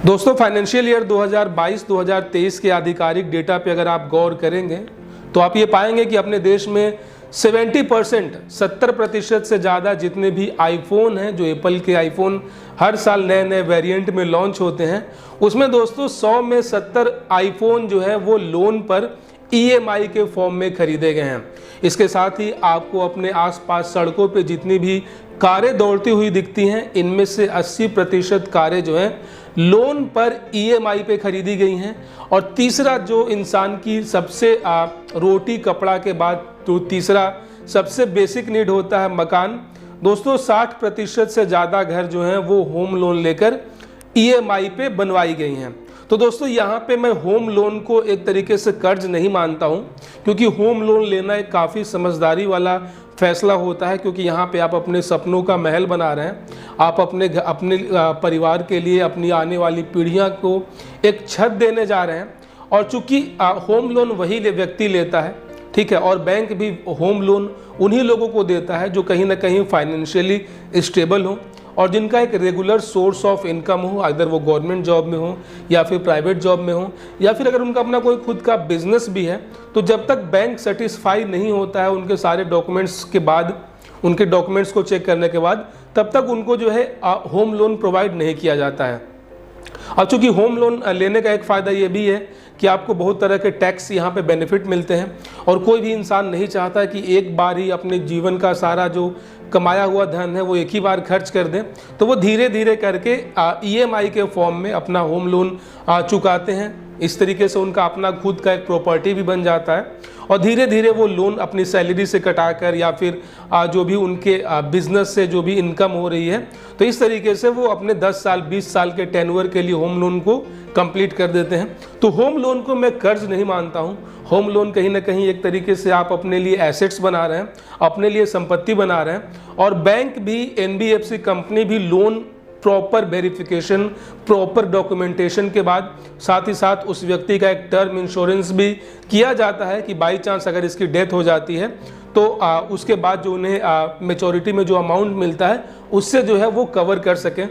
दोस्तों financial year 2022-2023 के आधिकारिक डेटा पे अगर आप गौर करेंगे तो आप ये पाएंगे कि अपने देश में 70% से ज़्यादा जितने भी आईफोन हैं, जो एप्पल के आईफोन हर साल नए नए वेरिएंट में लॉन्च होते हैं, उसमें दोस्तों 100 में 70 आईफोन जो है वो लोन पर EMI के फॉर्म में खरीदे गए हैं। इसके साथ ही आपको अपने आसपास सड़कों पे जितनी भी कारें दौड़ती हुई दिखती हैं, इनमें से 80% कारें जो हैं लोन पर EMI पे खरीदी गई हैं। और तीसरा जो इंसान की सबसे रोटी कपड़ा के बाद तो तीसरा सबसे बेसिक नीड होता है मकान। दोस्तों 60% से ज़्यादा घर जो हैं वो होम लोन लेकर EMI पे बनवाई गई हैं। तो दोस्तों यहाँ पे मैं होम लोन को एक तरीके से कर्ज नहीं मानता हूँ, क्योंकि होम लोन लेना एक काफ़ी समझदारी वाला फैसला होता है, क्योंकि यहाँ पे आप अपने सपनों का महल बना रहे हैं। आप अपने परिवार के लिए, अपनी आने वाली पीढ़ियाँ को एक छत देने जा रहे हैं। और चूँकि होम लोन वही व्यक्ति लेता है, ठीक है, और बैंक भी होम लोन उन्हीं लोगों को देता है जो कहीं ना कहीं फाइनेंशियली स्टेबल हो और जिनका एक रेगुलर सोर्स ऑफ इनकम हो, अगर वो गवर्नमेंट जॉब में हो या फिर प्राइवेट जॉब में हो, या फिर अगर उनका अपना कोई खुद का बिजनेस भी है। तो जब तक बैंक सेटिस्फाई नहीं होता है उनके सारे डॉक्यूमेंट्स के बाद, उनके डॉक्यूमेंट्स को चेक करने के बाद, तब तक उनको जो है होम लोन प्रोवाइड नहीं किया जाता है। अब चूंकि होम लोन लेने का एक फ़ायदा ये भी है कि आपको बहुत तरह के टैक्स यहाँ पे बेनिफिट मिलते हैं, और कोई भी इंसान नहीं चाहता कि एक बार ही अपने जीवन का सारा जो कमाया हुआ धन है वो एक ही बार खर्च कर दें। तो वो धीरे धीरे करके EMI के फॉर्म में अपना होम लोन चुकाते हैं। इस तरीके से उनका अपना खुद का एक प्रॉपर्टी भी बन जाता है, और धीरे धीरे वो लोन अपनी सैलरी से कटाकर या फिर जो भी उनके बिजनेस से जो भी इनकम हो रही है, तो इस तरीके से वो अपने 10 साल 20 साल के टेन्योर के लिए होम लोन को कंप्लीट कर देते हैं। तो होम लोन को मैं कर्ज नहीं मानता हूँ। होम लोन कहीं ना कहीं एक तरीके से आप अपने लिए एसेट्स बना रहे हैं, अपने लिए संपत्ति बना रहे हैं। और बैंक भी, NBFC कंपनी भी loan proper verification, proper documentation के बाद साथ ही साथ उस व्यक्ति का एक टर्म इंश्योरेंस भी किया जाता है कि बाई चांस अगर इसकी डेथ हो जाती है तो उसके बाद जो उन्हें मैच्योरिटी में जो अमाउंट मिलता है उससे जो है वो कवर कर सकें,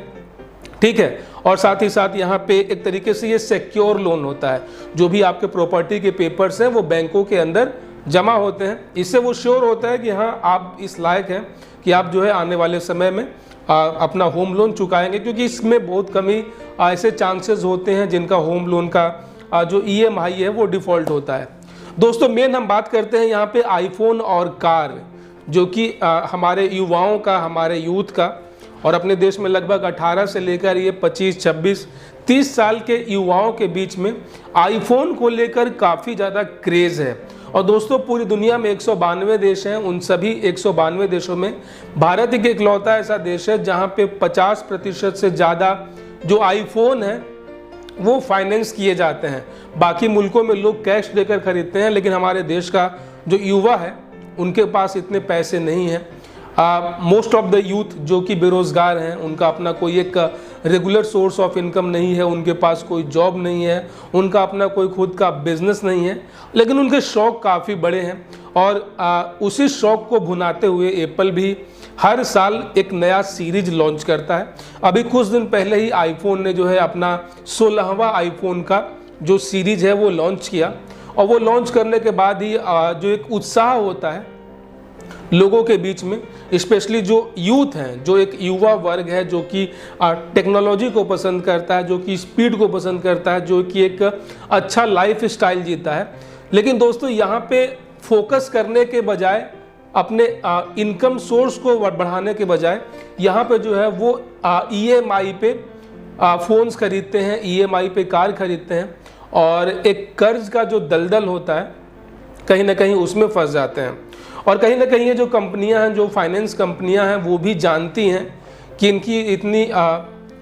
ठीक है। और साथ ही साथ यहाँ पे एक तरीके से ये सिक्योर लोन होता है। जो भी आपके प्रॉपर्टी के पेपर्स हैं वो बैंकों के अंदर जमा होते हैं। इससे वो श्योर होता है कि हाँ आप इस लायक हैं कि आप जो है आने वाले समय में अपना होम लोन चुकाएंगे, क्योंकि इसमें बहुत कम ही ऐसे चांसेस होते हैं जिनका होम लोन का जो EMI है वो डिफ़ॉल्ट होता है। दोस्तों मेन हम बात करते हैं यहाँ पे आईफोन और कार, जो कि हमारे युवाओं का, हमारे यूथ का, और अपने देश में लगभग 18 से लेकर ये 25, 26, 30 साल के युवाओं के बीच में आईफोन को लेकर काफ़ी ज़्यादा क्रेज़ है। और दोस्तों पूरी दुनिया में 192 देश हैं, उन सभी 192 देशों में भारत एक इकलौता ऐसा देश है जहां पे 50% से ज़्यादा जो आईफोन है वो फाइनेंस किए जाते हैं। बाकी मुल्कों में लोग कैश देकर खरीदते हैं, लेकिन हमारे देश का जो युवा है उनके पास इतने पैसे नहीं हैं। मोस्ट ऑफ द यूथ जो कि बेरोज़गार हैं, उनका अपना कोई एक रेगुलर सोर्स ऑफ इनकम नहीं है, उनके पास कोई जॉब नहीं है, उनका अपना कोई खुद का बिजनेस नहीं है, लेकिन उनके शौक़ काफ़ी बड़े हैं। और उसी शौक़ को भुनाते हुए एप्पल भी हर साल एक नया सीरीज लॉन्च करता है। अभी कुछ दिन पहले ही आईफोन ने जो है अपना 16वां आईफोन का जो सीरीज है वो लॉन्च किया, और वो लॉन्च करने के बाद ही जो एक उत्साह होता है लोगों के बीच में, स्पेशली जो यूथ हैं, जो एक युवा वर्ग है जो कि टेक्नोलॉजी को पसंद करता है, जो कि स्पीड को पसंद करता है, जो कि एक अच्छा लाइफ स्टाइल जीता है। लेकिन दोस्तों यहाँ पे फोकस करने के बजाय, अपने इनकम सोर्स को बढ़ाने के बजाय, यहाँ पे जो है वो EMI पे फ़ोन्स खरीदते हैं, EMI पे कार खरीदते हैं, और एक कर्ज का जो दलदल होता है कहीं ना कहीं उसमें फंस जाते हैं। और कहीं ना कहीं ये जो कंपनियां हैं, जो फाइनेंस कंपनियां हैं, वो भी जानती हैं कि इनकी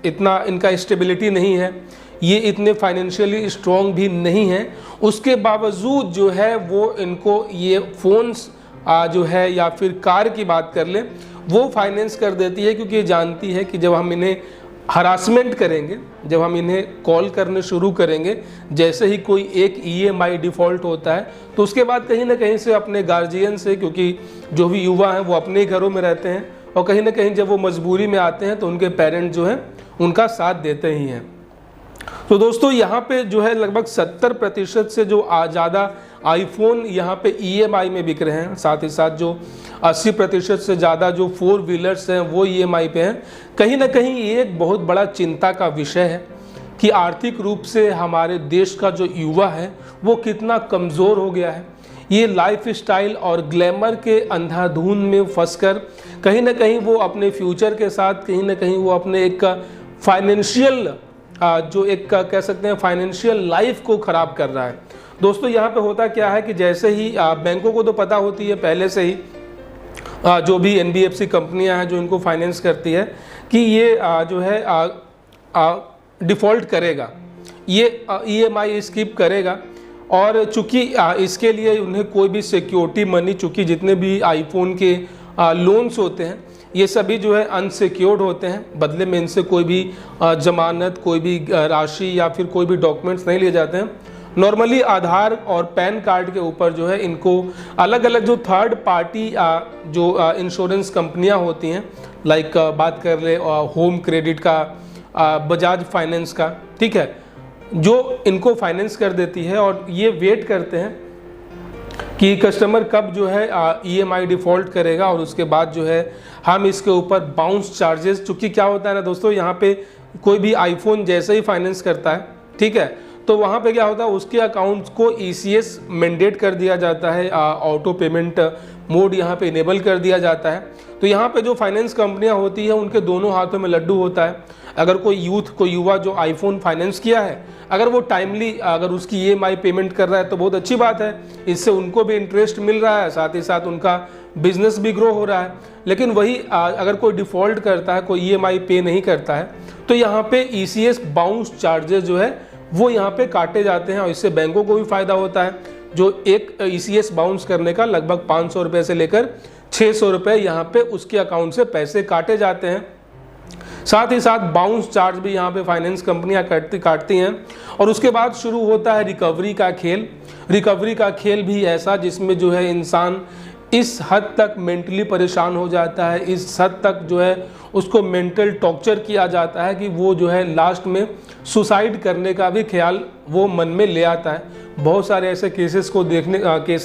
इतना इनका स्टेबिलिटी नहीं है, ये इतने फाइनेंशियली स्ट्रॉन्ग भी नहीं है। उसके बावजूद जो है वो इनको ये फ़ोन्स जो है या फिर कार की बात कर लें वो फाइनेंस कर देती है, क्योंकि ये जानती है कि जब हम इन्हें हरासमेंट करेंगे, जब हम इन्हें कॉल करने शुरू करेंगे, जैसे ही कोई एक EMI डिफ़ॉल्ट होता है, तो उसके बाद कहीं ना कहीं से अपने गार्जियन से, क्योंकि जो भी युवा हैं वो अपने घरों में रहते हैं, और कहीं ना कहीं जब वो मजबूरी में आते हैं तो उनके पेरेंट्स जो हैं उनका साथ देते ही हैं। तो दोस्तों यहाँ पे जो है लगभग 70% से जो ज़्यादा आईफोन यहाँ पे EMI में बिक रहे हैं। साथ ही साथ जो 80% से ज़्यादा जो 4 व्हीलर्स हैं वो EMI पे हैं। कहीं ना कहीं ये एक बहुत बड़ा चिंता का विषय है कि आर्थिक रूप से हमारे देश का जो युवा है वो कितना कमज़ोर हो गया है। ये लाइफस्टाइल और ग्लैमर के अंधाधुंध में फंसकर कहीं ना कहीं वो अपने फ्यूचर के साथ कहीं ना कहीं वो अपने एक फाइनेंशियल जो एक कह सकते हैं फाइनेंशियल लाइफ को ख़राब कर रहा है। दोस्तों यहाँ पे होता क्या है कि जैसे ही बैंकों को तो पता होती है पहले से ही, जो भी NBFC कंपनियां हैं जो इनको फाइनेंस करती है कि ये जो है डिफ़ॉल्ट करेगा, ये EMI स्किप करेगा। और चूंकि इसके लिए उन्हें कोई भी सिक्योरिटी मनी, चूंकि जितने भी आईफोन के लोन्स होते हैं ये सभी जो है अनसिक्योर्ड होते हैं, बदले में इनसे कोई भी जमानत, कोई भी राशि या फिर कोई भी डॉक्यूमेंट्स नहीं लिए जाते हैं। नॉर्मली आधार और पैन कार्ड के ऊपर जो है इनको अलग अलग जो थर्ड पार्टी जो इंश्योरेंस कंपनियां होती हैं, लाइक बात कर ले होम क्रेडिट का, बजाज फाइनेंस का, ठीक है, जो इनको फाइनेंस कर देती है और ये वेट करते हैं कि कस्टमर कब जो है EMI डिफ़ॉल्ट करेगा और उसके बाद जो है हम इसके ऊपर बाउंस चार्जेस, चूँकि क्या होता है ना दोस्तों, यहाँ पे कोई भी आईफोन जैसे ही फाइनेंस करता है, ठीक है, तो वहाँ पे क्या होता है उसके अकाउंट को ECS मैंडेट कर दिया जाता है, ऑटो पेमेंट मोड यहाँ पे इनेबल कर दिया जाता है। तो यहाँ पे जो फाइनेंस कंपनियाँ होती है उनके दोनों हाथों में लड्डू होता है। अगर कोई युवा जो आईफोन फाइनेंस किया है, अगर वो टाइमली अगर उसकी EMI पेमेंट कर रहा है तो बहुत अच्छी बात है, इससे उनको भी इंटरेस्ट मिल रहा है, साथ ही साथ उनका बिजनेस भी ग्रो हो रहा है। लेकिन वही अगर कोई डिफ़ॉल्ट करता है, कोई EMI पे नहीं करता है, तो यहाँ पे ECS बाउंस चार्जेस जो है वो यहाँ पे काटे जाते हैं और इससे बैंकों को भी फ़ायदा होता है। जो एक ECS बाउंस करने का लगभग 500 रुपये से लेकर 600 रुपये यहाँ पे उसके अकाउंट से पैसे काटे जाते हैं। साथ ही साथ बाउंस चार्ज भी यहाँ पे फाइनेंस कंपनियाँ काटती हैं। और उसके बाद शुरू होता है रिकवरी का खेल। रिकवरी का खेल भी ऐसा जिसमें जो है इंसान इस हद तक मेंटली परेशान हो जाता है, इस हद तक जो है उसको मेंटल टॉर्चर किया जाता है कि वो जो है लास्ट में सुसाइड करने का भी ख्याल वो मन में ले आता है। बहुत सारे ऐसे केसेस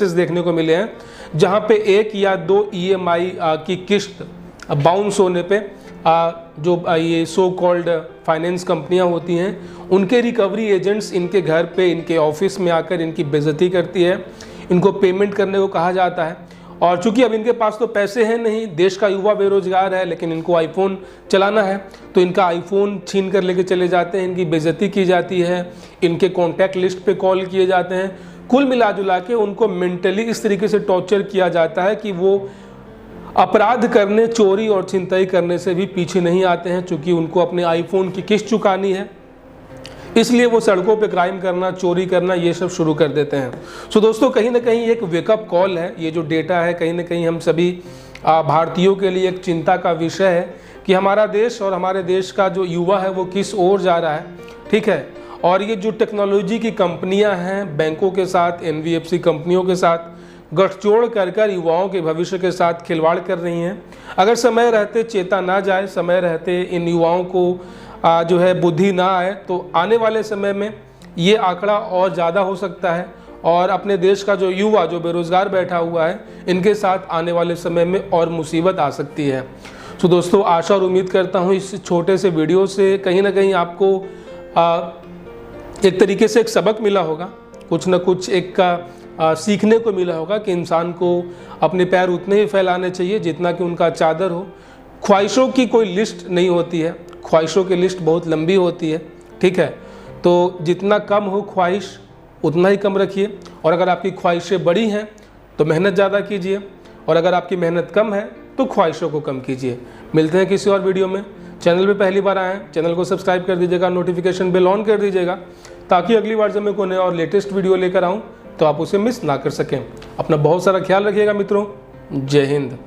देखने को मिले हैं जहाँ पे 1 या 2 EMI की किस्त बाउंस होने पे जो ये सो कॉल्ड फाइनेंस कंपनियां होती हैं उनके रिकवरी एजेंट्स इनके घर पे, इनके ऑफिस में आकर इनकी बेइज्जती करती है, इनको पेमेंट करने को कहा जाता है। और चूंकि अब इनके पास तो पैसे हैं नहीं, देश का युवा बेरोजगार है, लेकिन इनको आईफोन चलाना है, तो इनका आईफोन छीन कर लेके चले जाते हैं, इनकी बेइज्जती की जाती है, इनके कॉन्टैक्ट लिस्ट पे कॉल किए जाते हैं। कुल मिला जुला के उनको मेंटली इस तरीके से टॉर्चर किया जाता है कि वो अपराध करने, चोरी और छिनतई करने से भी पीछे नहीं आते हैं। चूँकि उनको अपने आईफोन की किस्त चुकानी है, इसलिए वो सड़कों पे क्राइम करना, चोरी करना, ये सब शुरू कर देते हैं। सो दोस्तों, कहीं ना कहीं एक वेकअप कॉल है। ये जो डेटा है कहीं ना कहीं हम सभी भारतीयों के लिए एक चिंता का विषय है कि हमारा देश और हमारे देश का जो युवा है वो किस ओर जा रहा है, ठीक है। और ये जो टेक्नोलॉजी की कंपनियां हैं, बैंकों के साथ, NBFC कंपनियों के साथ गठजोड़ कर युवाओं के भविष्य के साथ खिलवाड़ कर रही हैं। अगर समय रहते चेता ना जाए, समय रहते इन युवाओं को जो है बुद्धि ना आए, तो आने वाले समय में ये आंकड़ा और ज़्यादा हो सकता है और अपने देश का जो युवा जो बेरोज़गार बैठा हुआ है, इनके साथ आने वाले समय में और मुसीबत आ सकती है। तो दोस्तों, आशा और उम्मीद करता हूँ इस छोटे से वीडियो से कहीं ना कहीं आपको एक तरीके से एक सबक मिला होगा, कुछ ना कुछ एक सीखने को मिला होगा कि इंसान को अपने पैर उतने ही फैलाने चाहिए जितना कि उनका चादर हो। ख्वाहिशों की कोई लिस्ट नहीं होती है, ख्वाहिशों की लिस्ट बहुत लंबी होती है, ठीक है। तो जितना कम हो ख्वाहिश उतना ही कम रखिए, और अगर आपकी ख्वाहिशें बड़ी हैं तो मेहनत ज़्यादा कीजिए, और अगर आपकी मेहनत कम है तो ख्वाहिशों को कम कीजिए। मिलते हैं किसी और वीडियो में। चैनल पे पहली बार आए हैं, चैनल को सब्सक्राइब कर दीजिएगा, नोटिफिकेशन बेल ऑन कर दीजिएगा, ताकि अगली बार जब मैं कोई नया और लेटेस्ट वीडियो लेकर आऊँ तो आप उसे मिस ना कर सकें। अपना बहुत सारा ख्याल रखिएगा मित्रों। जय हिंद।